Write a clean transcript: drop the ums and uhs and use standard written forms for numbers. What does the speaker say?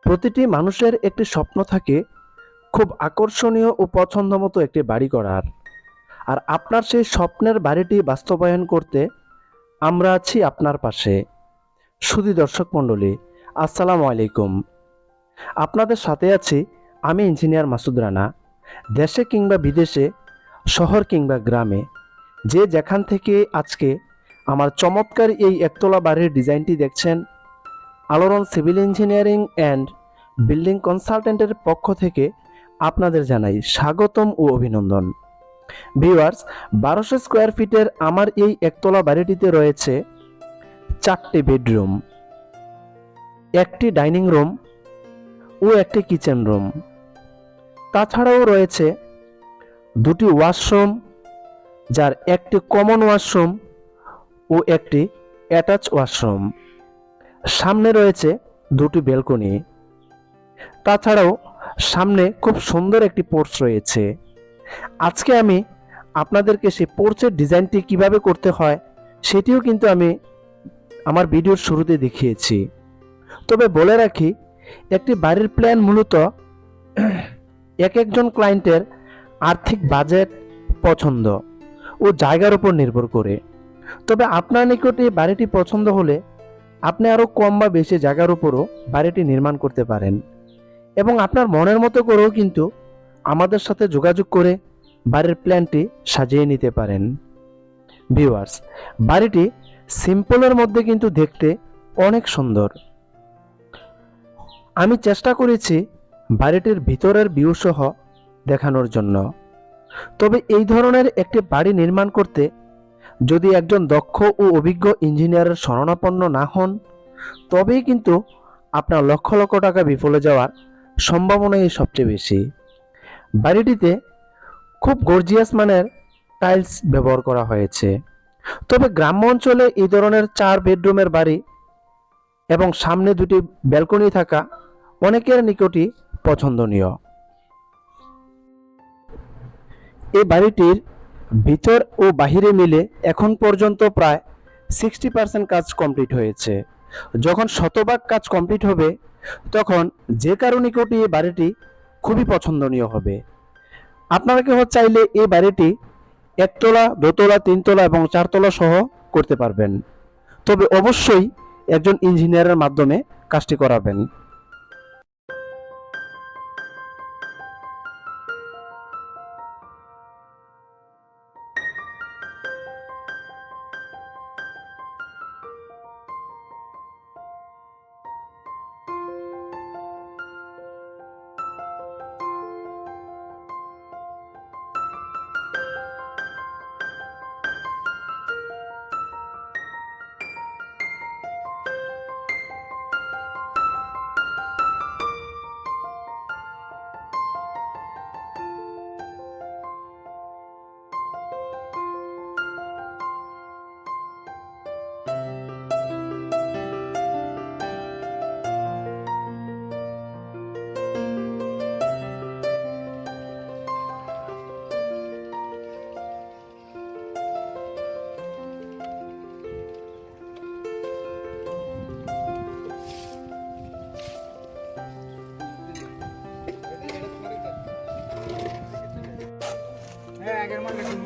প্রতিটি মানুষের একটি স্বপ্ন থাকে খুব আকর্ষণীয় ও পছন্দমতো একটি বাড়ি করার। আর আপনার সেই স্বপ্নের বাড়িটি বাস্তবায়ন করতে আমরা আছি আপনার পাশে। সুধী দর্শক মণ্ডলী, আসসালামু আলাইকুম। আপনাদের সাথে আছি আমি ইঞ্জিনিয়ার মাসুদ রানা। দেশে কিংবা বিদেশে, শহর কিংবা গ্রামে, যে যেখান থেকে আজকে আমার চমৎকার এই একতলা বাড়ির ডিজাইনটি দেখছেন, আলোড়ন সিভিল ইঞ্জিনিয়ারিং অ্যান্ড বিল্ডিং কনসালটেন্টের পক্ষ থেকে আপনাদের জানাই স্বাগতম ও অভিনন্দন। ভিউয়ার্স, 1200 স্কোয়ার ফিটের আমার এই একতলা বাড়িটিতে রয়েছে 4টি বেডরুম, একটি ডাইনিং রুম ও একটি কিচেন রুম। তাছাড়াও রয়েছে 2টি ওয়াশরুম, যার একটি কমন ওয়াশরুম ও একটি অ্যাটাচ ওয়াশরুম। সামনে রয়েছে 2টি ব্যালকনি। তাছাড়াও সামনে খুব সুন্দর একটি পোর্চ রয়েছে। আজকে আমি আপনাদেরকে সেই পোর্চের ডিজাইনটি কিভাবে করতে হয় সেটিও কিন্তু আমি আমার ভিডিওর শুরুতে দেখিয়েছি। তবে বলে রাখি, একটি বাড়ির প্ল্যান মূলত এক একজন ক্লায়েন্টের আর্থিক বাজেট, পছন্দ ও জায়গার উপর নির্ভর করে। তবে আপনার নিকটে বাড়িটি পছন্দ হলে আপনি আরও কম বা বেশি জায়গার উপরও বাড়িটি নির্মাণ করতে পারেন এবং আপনার মনের মতো করেও কিন্তু আমাদের সাথে যোগাযোগ করে বাড়ির প্ল্যানটি সাজিয়ে নিতে পারেন। ভিউয়ার্স, বাড়িটি সিম্পলের মধ্যে কিন্তু দেখতে অনেক সুন্দর। আমি চেষ্টা করেছি বাড়িটির ভিতরের ভিউ সহ দেখানোর জন্য। তবে এই ধরনের একটি বাড়ি নির্মাণ করতে যদি একজন দক্ষ ও অভিজ্ঞ ইঞ্জিনিয়ারের শরণাপন্ন না হন, তবেই কিন্তু আপনার লক্ষ লক্ষ টাকা বিফলে যাওয়ার সম্ভাবনাই সবচেয়ে বেশি। বাড়িটিতে খুব গর্জিয়াস মানের টাইলস ব্যবহার করা হয়েছে। তবে গ্রাম্য অঞ্চলে এই ধরনের 4 বেডরুমের বাড়ি এবং সামনে 2টি ব্যালকনি থাকা অনেকের নিকটই পছন্দনীয়। এই বাড়িটির ভিতর ও বাহিরে মিলে এখন পর্যন্ত প্রায় 60% কাজ কমপ্লিট হয়েছে। যখন শতভাগ কাজ কমপ্লিট হবে, তখন যে কারো নিকটই এই বাড়িটি খুবই পছন্দনীয় হবে। আপনারা কেউ চাইলে এই বাড়িটি একতলা, দোতলা, 3তলা এবং 4তলা সহ করতে পারবেন। তবে অবশ্যই একজন ইঞ্জিনিয়ারের মাধ্যমে কাজটি করাবেন। হ্যাঁ আগের মাল একটু